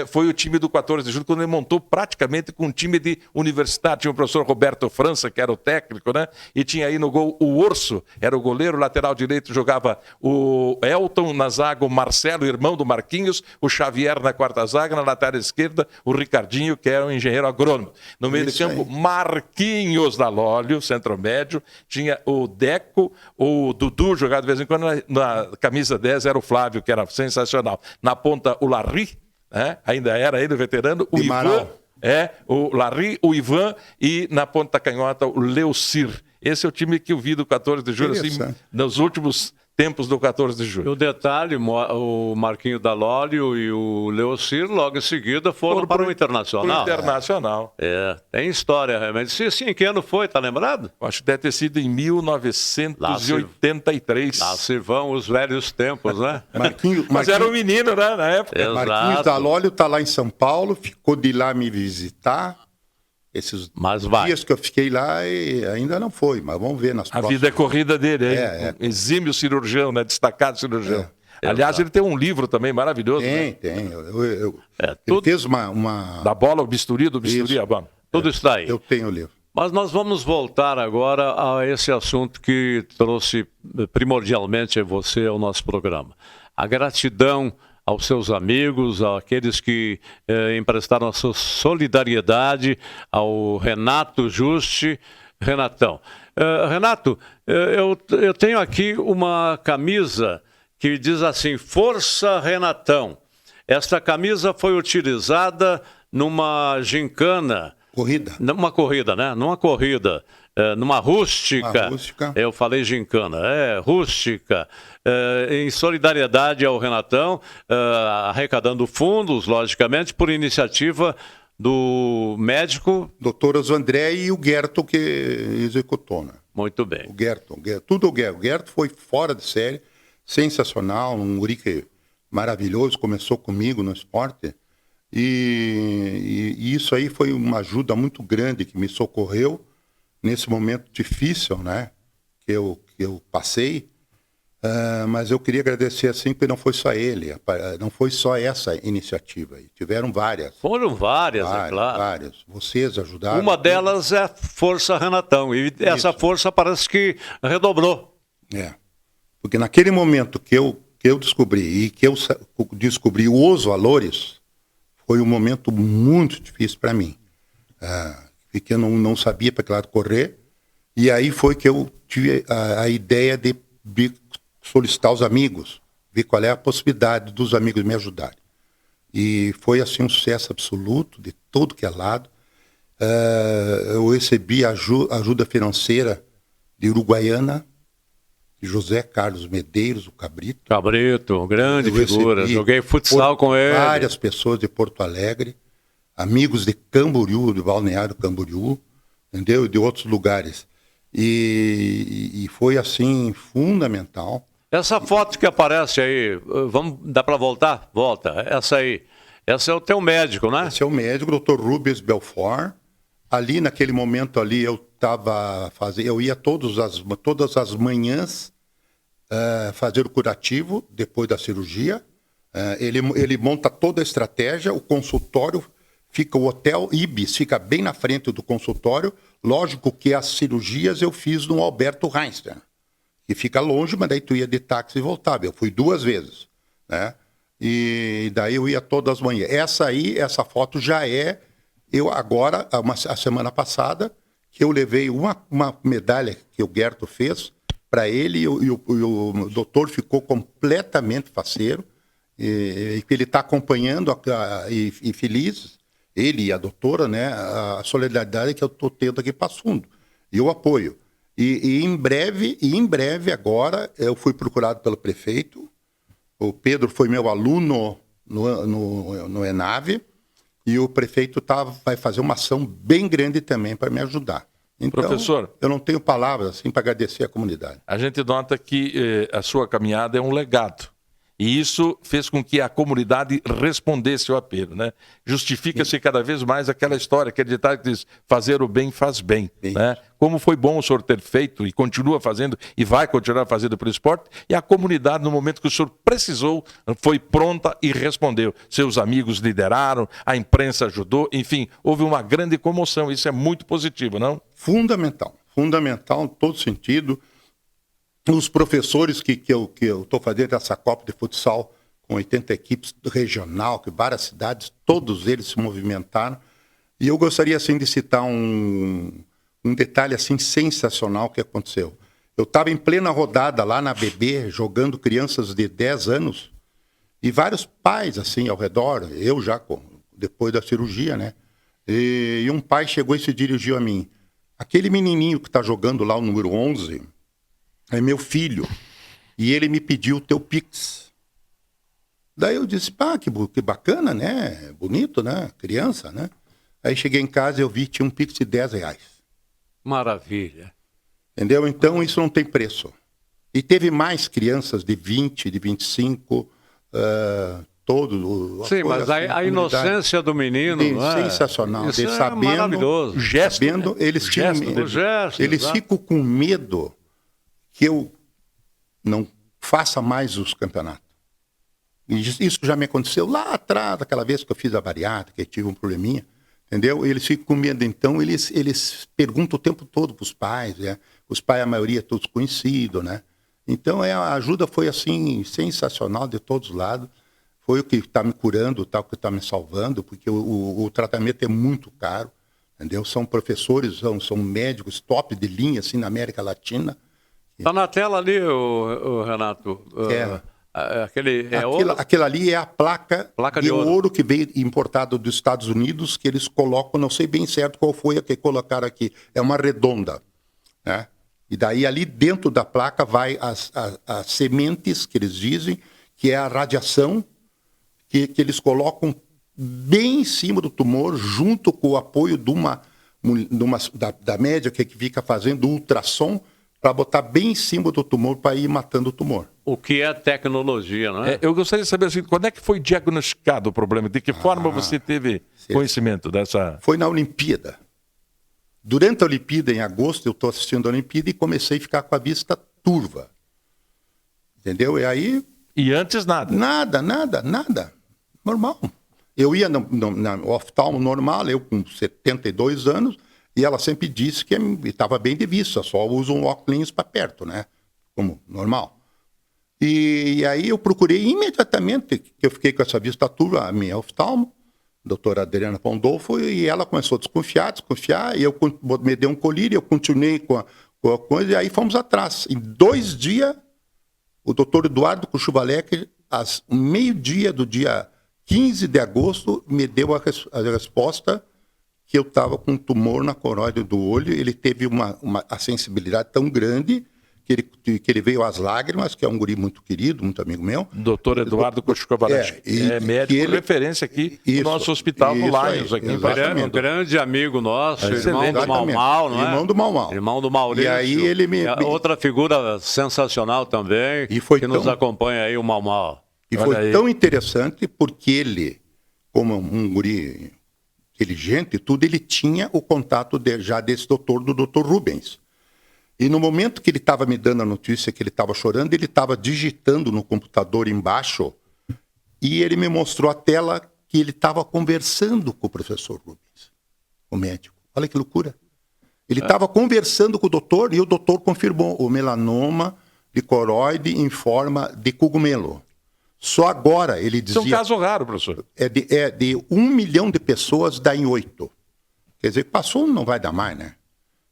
Foi o time do 14 de julho, quando ele montou praticamente com um time de universidade. Tinha o professor Roberto França, que era o técnico, né? E tinha aí no gol o Urso, era o goleiro, lateral direito jogava o Elton, na zaga o Marcelo, irmão do Marquinhos, o Xavier na quarta zaga, na lateral esquerda o Ricardinho, que era um engenheiro agrônomo. No meio de campo, Marquinhos Dalólio, centro médio, tinha o Deco, o Dudu jogava de vez em quando, na camisa 10 era o Flávio, que era sensacional. Na ponta o Larry, ainda era ele o veterano, o Ivan, o Larry, o Ivan, e na ponta canhota o Leucir. Esse é o time que eu vi do 14 de julho, assim, nos últimos tempos do 14 de julho. E o detalhe, o Marquinho Dalólio e o Leocir, logo em seguida, foram para o Internacional. Para o Internacional. Tem história, realmente. Sim, em que ano foi, tá lembrado? Acho que deve ter sido em 1983. Lá se vão os velhos tempos, né? Mas era um menino, né, na época. Exato. Marquinhos Dalólio está lá em São Paulo, ficou de lá me visitar. Esses dias que eu fiquei lá e ainda não foi, mas vamos ver nas próximas. A vida é corrida dele, hein? Exímio cirurgião, né? Destacado cirurgião. Aliás, ele tem um livro também maravilhoso. Tem. Ele fez uma... Da bola, o bisturi, do bisturi, a bola. Tudo está aí. Eu tenho o livro. Mas nós vamos voltar agora a esse assunto que trouxe primordialmente você ao nosso programa. A gratidão aos seus amigos, àqueles que emprestaram a sua solidariedade, ao Renato Juste. Renatão. Renato, eu tenho aqui uma camisa que diz assim, Força Renatão. Esta camisa foi utilizada numa gincana. Numa corrida, né? Numa corrida. Numa rústica. Eu falei gincana. Rústica. Em solidariedade ao Renatão, arrecadando fundos, logicamente, por iniciativa do médico... Doutor André e o Gerto que executou, né? Muito bem. O Gerto, tudo o Gerto. O Gerto foi fora de série, sensacional, um guri maravilhoso, começou comigo no esporte. E isso aí foi uma ajuda muito grande que me socorreu nesse momento difícil, né, que eu passei, mas eu queria agradecer assim, porque não foi só ele, não foi só essa iniciativa, tiveram várias. Foram várias, é claro. Várias, vocês ajudaram. Uma delas é a Força Renatão, e essa força parece que redobrou. Porque naquele momento que eu descobri, e que eu descobri os valores, foi um momento muito difícil para mim. Porque eu não sabia para que lado correr, e aí foi que eu tive a ideia de solicitar os amigos, ver qual é a possibilidade dos amigos me ajudarem. E foi assim um sucesso absoluto, de todo que é lado. Eu recebi ajuda financeira de Uruguaiana, de José Carlos Medeiros, o Cabrito. Cabrito, grande figura, joguei futsal com ele. Várias pessoas de Porto Alegre, amigos de Camboriú, de Balneário Camboriú, entendeu? De outros lugares. E foi, assim, fundamental. Essa foto que aparece aí, dá para voltar? Volta. Essa aí. Esse é o teu médico, né? Esse é o médico, o Dr. Rubens Belfort. Ali, naquele momento ali, eu ia todas as manhãs fazer o curativo, depois da cirurgia. Ele monta toda a estratégia, o consultório... O Hotel Ibis fica bem na frente do consultório. Lógico que as cirurgias eu fiz no Alberto Einstein, que fica longe, mas daí tu ia de táxi e voltava. Eu fui 2 vezes, né? E daí eu ia todas as manhãs. Essa foto já eu agora, a semana passada, que eu levei uma medalha que o Gerto fez para ele e o doutor ficou completamente faceiro. E ele está acompanhando e feliz. Ele e a doutora, né, a solidariedade que eu estou tendo aqui para fundo. E o apoio. E em breve agora, eu fui procurado pelo prefeito. O Pedro foi meu aluno no ENAVE. E o prefeito vai fazer uma ação bem grande também para me ajudar. Então, Professor, eu não tenho palavras assim para agradecer a comunidade. a gente nota que a sua caminhada é um legado. E isso fez com que a comunidade respondesse ao apelo, né? Justifica-se cada vez mais aquela história, aquele ditado que diz, fazer o bem faz bem, né? Como foi bom o senhor ter feito e continua fazendo e vai continuar fazendo pelo esporte, e a comunidade, no momento que o senhor precisou, foi pronta e respondeu. Seus amigos lideraram, a imprensa ajudou, enfim, houve uma grande comoção. Isso é muito positivo, não? Fundamental em todo sentido. Os professores que eu estou fazendo essa Copa de Futsal com 80 equipes regional, que várias cidades, todos eles se movimentaram. E eu gostaria assim de citar um detalhe assim sensacional que aconteceu. Eu estava em plena rodada lá na BB, jogando crianças de 10 anos, e vários pais assim ao redor, eu já depois da cirurgia, né? E um pai chegou e se dirigiu a mim. Aquele menininho que está jogando lá, o número 11, é meu filho, e ele me pediu o teu Pix. Daí eu disse, pá, que bacana, né? Bonito, né? Criança, né? Aí cheguei em casa e eu vi que tinha um Pix de R$10. Maravilha. Entendeu? Então isso não tem preço. E teve mais crianças de 20, de 25, todo. Sim, mas a inocência do menino, não é? Sensacional. Isso De sabendo, maravilhoso. Sabendo, eles tinham medo. Eles ficam com medo que eu não faça mais os campeonatos. E isso já me aconteceu lá atrás, aquela vez que eu fiz a bariátrica, que tive um probleminha, entendeu? Eles ficam com medo, então eles perguntam o tempo todo para os pais, né? Os pais, a maioria, todos conhecidos, né? Então a ajuda foi assim, sensacional de todos os lados. Foi o que está me curando, tá, o que está me salvando, porque o tratamento é muito caro, entendeu? São professores, são médicos top de linha, assim, na América Latina. Está na tela ali, o Renato. Aquela ali é a placa de ouro que veio importado dos Estados Unidos, que eles colocam, não sei bem certo qual foi a que colocaram aqui, é uma redonda, né? E daí ali dentro da placa vai as sementes, que eles dizem, que é a radiação, que eles colocam bem em cima do tumor, junto com o apoio da médica que fica fazendo ultrassom, para botar bem em cima do tumor, para ir matando o tumor. O que é tecnologia, não é? Eu gostaria de saber assim, quando é que foi diagnosticado o problema? De que forma você teve conhecimento dessa... Foi na Olimpíada. Durante a Olimpíada, em agosto, eu estou assistindo a Olimpíada e comecei a ficar com a vista turva. Entendeu? E aí... E antes nada? Nada. Normal. Eu ia na oftalmo normal, eu com 72 anos, e ela sempre disse que estava bem de vista, só usa um óculos para perto, né? Como normal. E aí eu procurei imediatamente, que eu fiquei com essa vista turva, a minha oftalmo, a doutora Adriana Pandolfo, e ela começou a desconfiar, e eu me dei um colírio, eu continuei com a coisa, e aí fomos atrás. Em 2 dias, o doutor Eduardo Kuchuvalek, às meio-dia do dia 15 de agosto, me deu a resposta que eu estava com um tumor na coroide do olho. Ele teve a sensibilidade tão grande que ele veio às lágrimas, que é um guri muito querido, muito amigo meu. Doutor Eduardo Kuchuvalek, médico referência aqui no nosso hospital, no Lions. Um grande amigo nosso, irmão do Mau, não é? Irmão do Mau. Irmão do Maurício. E aí ele outra figura sensacional também, que nos acompanha aí, o Mau. E foi tão interessante porque ele, como um guri inteligente e tudo, ele tinha o contato já desse do Dr. Rubens. E no momento que ele estava me dando a notícia que ele estava chorando, ele estava digitando no computador embaixo e ele me mostrou a tela que ele estava conversando com o professor Rubens, o médico. Olha que loucura. Ele estava conversando com o doutor e o doutor confirmou o melanoma de coroide em forma de cogumelo. Só agora ele dizia... Isso é um caso raro, professor. É de 1 milhão de pessoas, dá em 8. Quer dizer, passou, não vai dar mais, né?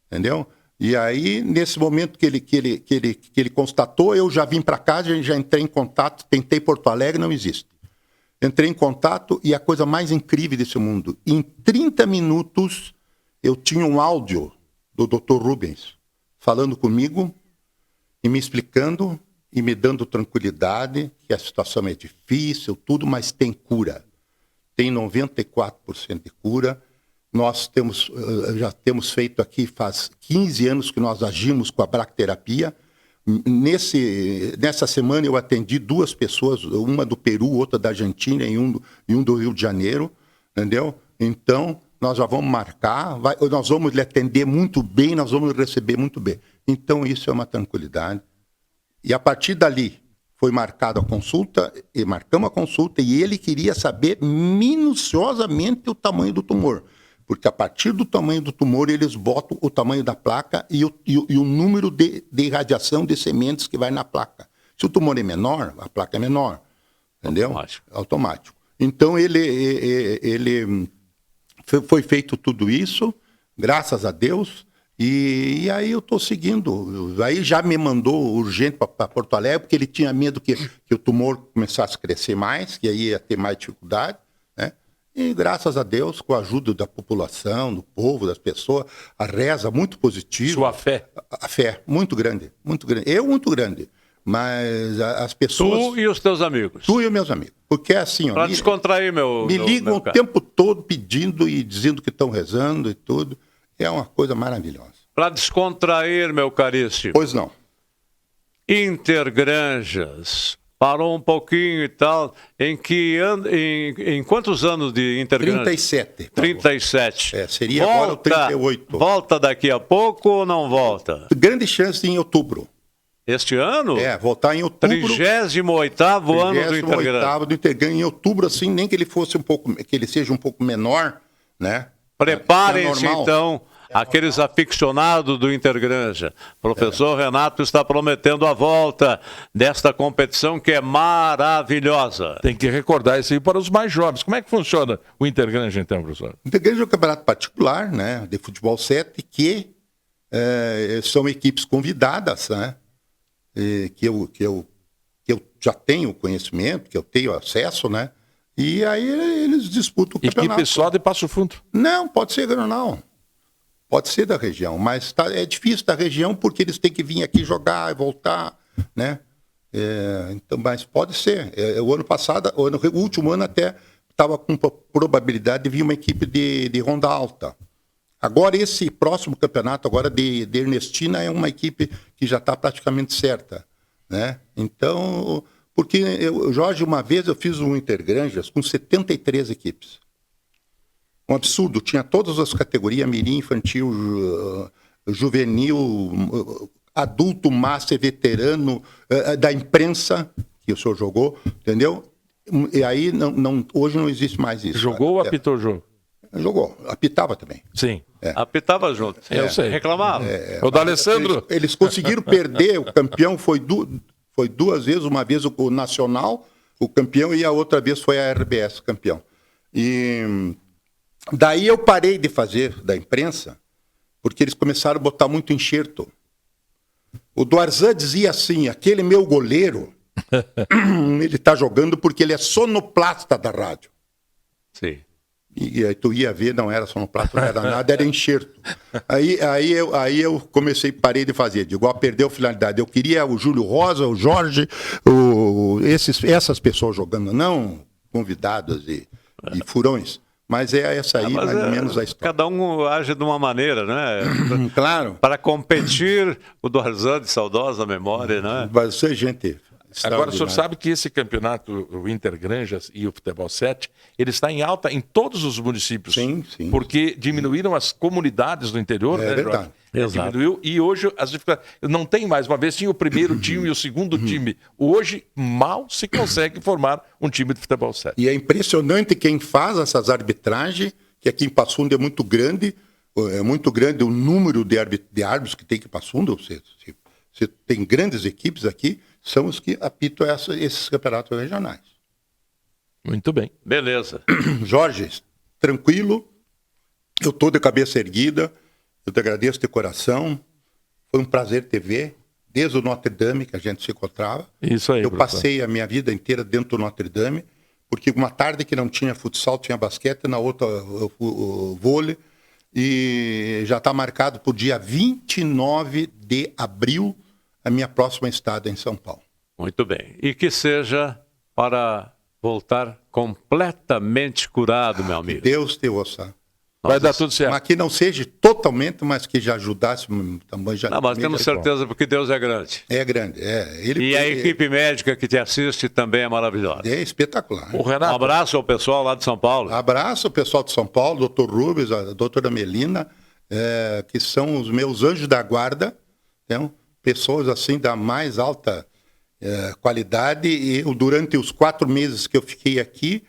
Entendeu? E aí, nesse momento que ele constatou, eu já vim para casa, já entrei em contato, tentei Porto Alegre, não existe. Entrei em contato e a coisa mais incrível desse mundo, em 30 minutos eu tinha um áudio do Dr. Rubens falando comigo e me explicando e me dando tranquilidade, que a situação é difícil, tudo, mas tem cura. Tem 94% de cura. Nós já temos feito aqui, faz 15 anos que nós agimos com a bracterapia. Nessa semana eu atendi 2 pessoas, uma do Peru, outra da Argentina e um do Rio de Janeiro, entendeu? Então, nós já vamos marcar, nós vamos lhe atender muito bem, nós vamos receber muito bem. Então, isso é uma tranquilidade. E a partir dali, foi marcada a consulta, e marcamos a consulta, e ele queria saber minuciosamente o tamanho do tumor. Porque a partir do tamanho do tumor, eles botam o tamanho da placa e o número de irradiação de sementes que vai na placa. Se o tumor é menor, a placa é menor. Entendeu? Automático. Então, foi feito tudo isso, graças a Deus, e aí eu estou seguindo. Aí já me mandou urgente para Porto Alegre, porque ele tinha medo que o tumor começasse a crescer mais, que aí ia ter mais dificuldade, né? E graças a Deus, com a ajuda da população, do povo, das pessoas, a reza muito positiva. Sua fé? A fé, muito grande, muito grande. Eu, muito grande. Mas as pessoas... Tu e os teus amigos? Tu e os meus amigos. Porque é assim... Para descontrair, me ligam o tempo todo pedindo e dizendo que estão rezando e tudo. É uma coisa maravilhosa. Para descontrair, meu caríssimo. Pois não. Intergranjas. Parou um pouquinho e tal. Em quantos anos de Intergranjas? 37. 37. Seria agora o 38. Volta daqui a pouco ou não volta? Grande chance em outubro. Este ano? Voltar em outubro. 38º ano do Intergranja. 38º do Intergranja, em outubro, assim, nem que ele fosse que ele seja um pouco menor, né? Preparem-se, então, aqueles aficionados do Intergranja. Professor Renato está prometendo a volta desta competição que é maravilhosa. Tem que recordar isso aí para os mais jovens. Como é que funciona o Intergranja, então, professor? O Intergranja é um campeonato particular, né, de futebol 7, que são equipes convidadas, né? Que eu já tenho conhecimento, que eu tenho acesso, né? E aí eles disputam o campeonato. Equipe só de Passo Fundo? Não, pode ser não. Pode ser da região, mas é difícil da região porque eles têm que vir aqui jogar e voltar, né? Então, mas pode ser. O ano passado, o último ano até estava com probabilidade de vir uma equipe de Ronda Alta. Agora, esse próximo campeonato agora de Ernestina é uma equipe que já está praticamente certa, né? Então, porque Jorge, uma vez eu fiz um Intergranjas com 73 equipes. Um absurdo, tinha todas as categorias, mirim, infantil, juvenil, adulto, master, veterano, da imprensa, que o senhor jogou, entendeu? E aí, hoje não existe mais isso. Jogou ou apitou o jogo? Jogou, apitava também. Sim. Apitava junto. Eu sei. Reclamava. O D'Alessandro. Eles conseguiram perder, o campeão foi 2 vezes, uma vez o Nacional, o campeão, e a outra vez foi a RBS, campeão. E daí eu parei de fazer da imprensa, porque eles começaram a botar muito enxerto. O Duarzan dizia assim, aquele meu goleiro, ele está jogando porque ele é sonoplasta da rádio. Sim. E aí tu ia ver, não era sonoplasta, não era nada, era enxerto. Aí eu parei de fazer. Digo, perdeu a finalidade. Eu queria o Júlio Rosa, o Jorge, essas pessoas jogando, não convidados e furões. Mas é essa aí, mais ou menos, a história. Cada um age de uma maneira, né? Claro. Para competir, o Duarzan de saudosa memória, né? Vai ser gente. Agora, o senhor sabe que esse campeonato, o Intergranjas e o Futebol 7, ele está em alta em todos os municípios. Sim. Porque diminuíram as comunidades do interior, né, verdade. Exato. Diminuiu, e hoje as dificuldades. Não tem mais. Uma vez tinha o primeiro time e o segundo time. Hoje, mal se consegue formar um time de Futebol 7. E é impressionante quem faz essas arbitragens, que aqui em Passo Fundo é muito grande o número de árbitros que tem aqui em Passo Fundo. Você tem grandes equipes aqui, são os que apitam esses campeonatos regionais. Muito bem. Beleza. Jorge, tranquilo, eu estou de cabeça erguida, eu te agradeço de coração, foi um prazer te ver, desde o Notre Dame que a gente se encontrava. Isso aí, eu passei a minha vida inteira dentro do Notre Dame, porque uma tarde que não tinha futsal, tinha basquete, na outra o vôlei, e já está marcado para o dia 29 de abril a minha próxima estada em São Paulo. Muito bem. E que seja para voltar completamente curado, meu amigo. Deus te ouça. Vai dar tudo certo. Mas que não seja totalmente, mas que já ajudasse também. Já, não, mas temos certeza porque Deus é grande. É grande. E a equipe médica que te assiste também é maravilhosa. É espetacular. Um abraço ao pessoal lá de São Paulo. Abraço ao pessoal de São Paulo, doutor Rubens, a doutora Melina, que são os meus anjos da guarda, então, pessoas assim da mais alta qualidade. E durante os 4 meses que eu fiquei aqui,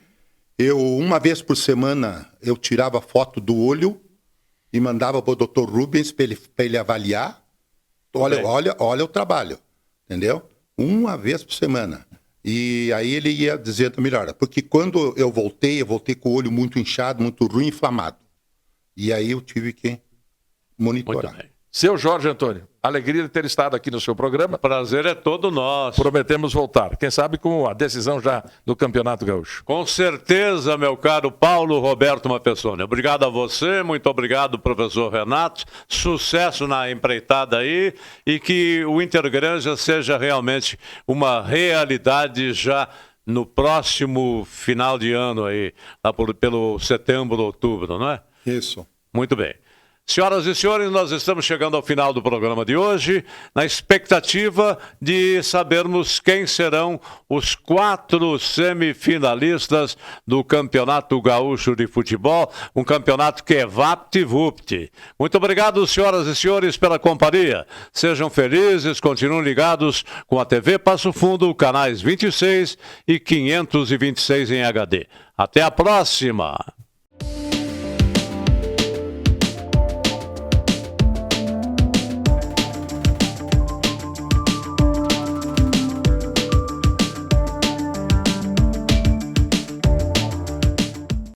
uma vez por semana, eu tirava foto do olho e mandava para o doutor Rubens para ele avaliar. Olha o trabalho, entendeu? Uma vez por semana. E aí ele ia dizendo melhor, porque quando eu voltei com o olho muito inchado, muito ruim, inflamado. E aí eu tive que monitorar. Muito bem. Seu Jorge Antônio, alegria de ter estado aqui no seu programa. O prazer é todo nosso. Prometemos voltar. Quem sabe com a decisão já do Campeonato Gaúcho. Com certeza, meu caro Paulo Roberto Mapessoni. Obrigado a você, muito obrigado, professor Renato. Sucesso na empreitada aí e que o Intergranja seja realmente uma realidade já no próximo final de ano aí, lá pelo setembro, outubro, não é? Isso. Muito bem. Senhoras e senhores, nós estamos chegando ao final do programa de hoje, na expectativa de sabermos quem serão os 4 semifinalistas do Campeonato Gaúcho de Futebol, um campeonato que é vapt-vupt. Muito obrigado, senhoras e senhores, pela companhia. Sejam felizes, continuem ligados com a TV Passo Fundo, canais 26 e 526 em HD. Até a próxima!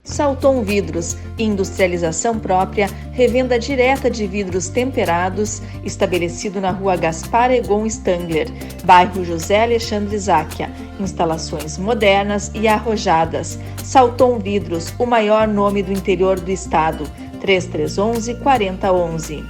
Salton Vidros, industrialização própria, revenda direta de vidros temperados, estabelecido na rua Gaspar Egon Stangler, bairro José Alexandre Záquia. Instalações modernas e arrojadas. Salton Vidros, o maior nome do interior do estado. 3311-4011.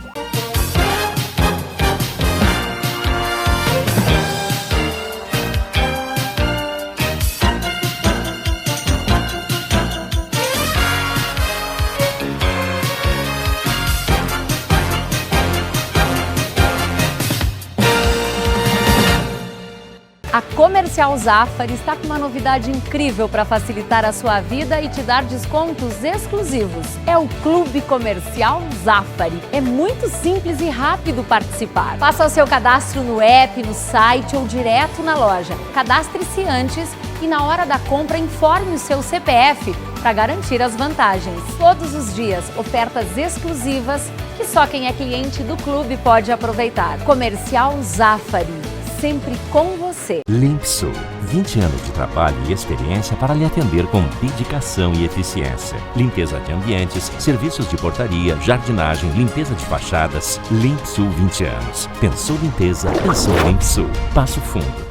A Comercial Zafari está com uma novidade incrível para facilitar a sua vida e te dar descontos exclusivos. É o Clube Comercial Zafari. É muito simples e rápido participar. Faça o seu cadastro no app, no site ou direto na loja. Cadastre-se antes e na hora da compra informe o seu CPF para garantir as vantagens. Todos os dias, ofertas exclusivas que só quem é cliente do clube pode aproveitar. Comercial Zafari. Sempre com você. Limpsul, 20 anos de trabalho e experiência para lhe atender com dedicação e eficiência. Limpeza de ambientes, serviços de portaria, jardinagem, limpeza de fachadas. Limpsul, 20 anos. Pensou limpeza, pensou Limpsul. Passo Fundo.